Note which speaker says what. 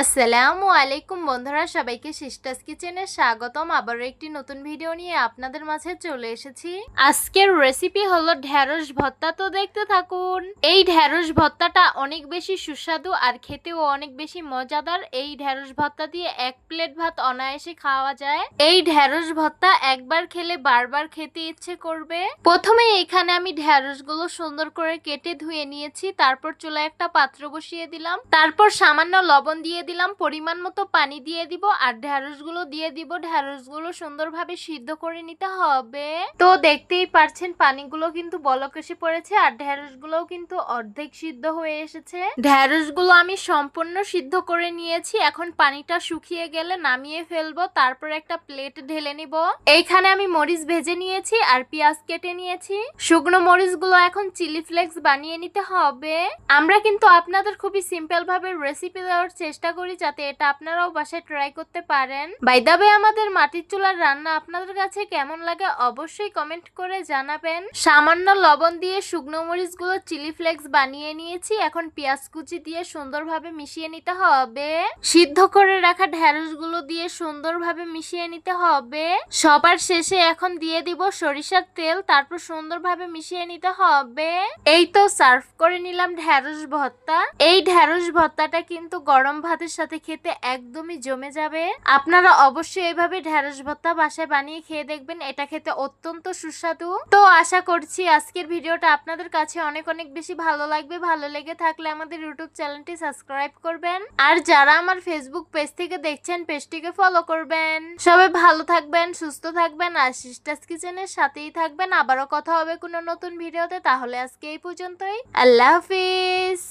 Speaker 1: আসসালামু আলাইকুম বন্ধুরা, সবাইকে সিস্টার্স কিচেনে স্বাগতম। আবার একটি নতুন ভিডিও নিয়ে আপনাদের মাঝে চলে এসেছি। আজকের রেসিপি হলো ঢেঁড়স ভর্তা। তো দেখতে থাকুন। এই ঢেঁড়স ভর্তাটা অনেক বেশি সুস্বাদু আর খেতেও অনেক বেশি মজাদার। এই ঢেঁড়স ভর্তা দিয়ে এক প্লেট ভাত অনায়াসে খাওয়া যায়। এই ঢেঁড়স ভর্তা একবার খেলে বারবার খেতে ইচ্ছে করবে। প্রথমে এখানে আমি ঢেঁড়সগুলো সুন্দর করে কেটে ধুয়ে নিয়েছি। তারপর চুলায় একটা পাত্র বসিয়ে দিলাম। তারপর সামান্য লবণ দিয়ে দিলাম, পরিমাণ মতো পানি দিয়ে দিব আর ঢেঁড়সগুলো দিয়ে দিব। ঢেঁড়সগুলো সুন্দরভাবে সিদ্ধ করে নিতে হবে। তো দেখতেই পারছেন পানিগুলো কিন্তু বলক এসে পড়েছে আর ঢেঁড়সগুলোও কিন্তু অর্ধেক সিদ্ধ হয়ে এসেছে। ঢেঁড়সগুলো আমি সম্পূর্ণ সিদ্ধ করে নিয়েছি। এখন পানিটা শুকিয়ে গেলে নামিয়ে ফেলবো। তারপর একটা প্লেট ঢেলে নিব। এইখানে আমি মরিচ ভেজে নিয়েছি আর পেঁয়াজ কেটে নিয়েছি। শুকনো মরিচগুলো এখন চিলি ফ্লেক্স বানিয়ে নিতে হবে। আমরা কিন্তু আপনাদের খুবই সিম্পল ভাবে রেসিপি দেওয়ার চেষ্টা করি, যাতে এটা আপনারাও বাসায় ট্রাই করতে পারেন। বাই দ্য ওয়ে, আমাদের মাটির চুলার রান্না আপনাদের কাছে কেমন লাগে অবশ্যই কমেন্ট করে জানাবেন। সামান্য লবণ দিয়ে শুকনো মরিচগুলো চিলি ফ্লেক্স বানিয়ে নিয়েছি। এখন পেঁয়াজ কুচি দিয়ে সুন্দরভাবে মিশিয়ে নিতে হবে। সিদ্ধ করে রাখা ঢেঁড়সগুলো দিয়ে সুন্দরভাবে মিশিয়ে নিতে হবে। সবার শেষে এখন দিয়ে দিব সরিষার তেল। তারপর সুন্দরভাবে মিশিয়ে নিতে হবে। এই তো সার্ভ করে নিলাম ঢেঁড়স ভর্তা। এই ঢেঁড়স ভর্তাটা কিন্তু গরম ভাতের সাথে খেতে একদমই জমে যাবে। আপনারা অবশ্যই এইভাবে ঢেঁড়স ভর্তা বাসায় বানিয়ে খেয়ে দেখবেন, এটা খেতে অত্যন্ত সুস্বাদু। তো আশা করছি আজকের ভিডিওটা আপনাদের কাছে অনেক অনেক বেশি ভালো লাগবে। ভালো লেগে থাকলে আমাদের ইউটিউব চ্যানেলটি সাবস্ক্রাইব করবেন আর যারা আমার ফেসবুক পেজ থেকে দেখছেন পেজটিকে ফলো করবেন। সবাই ভালো থাকবেন, সুস্থ থাকবেন আর সিস্টার্স কিচেনের সাথেই থাকবেন। আবারও কথা হবে কোনো নতুন ভিডিওতে। তাহলে আজকে এই পর্যন্তই। আল্লাহ হাফিজ।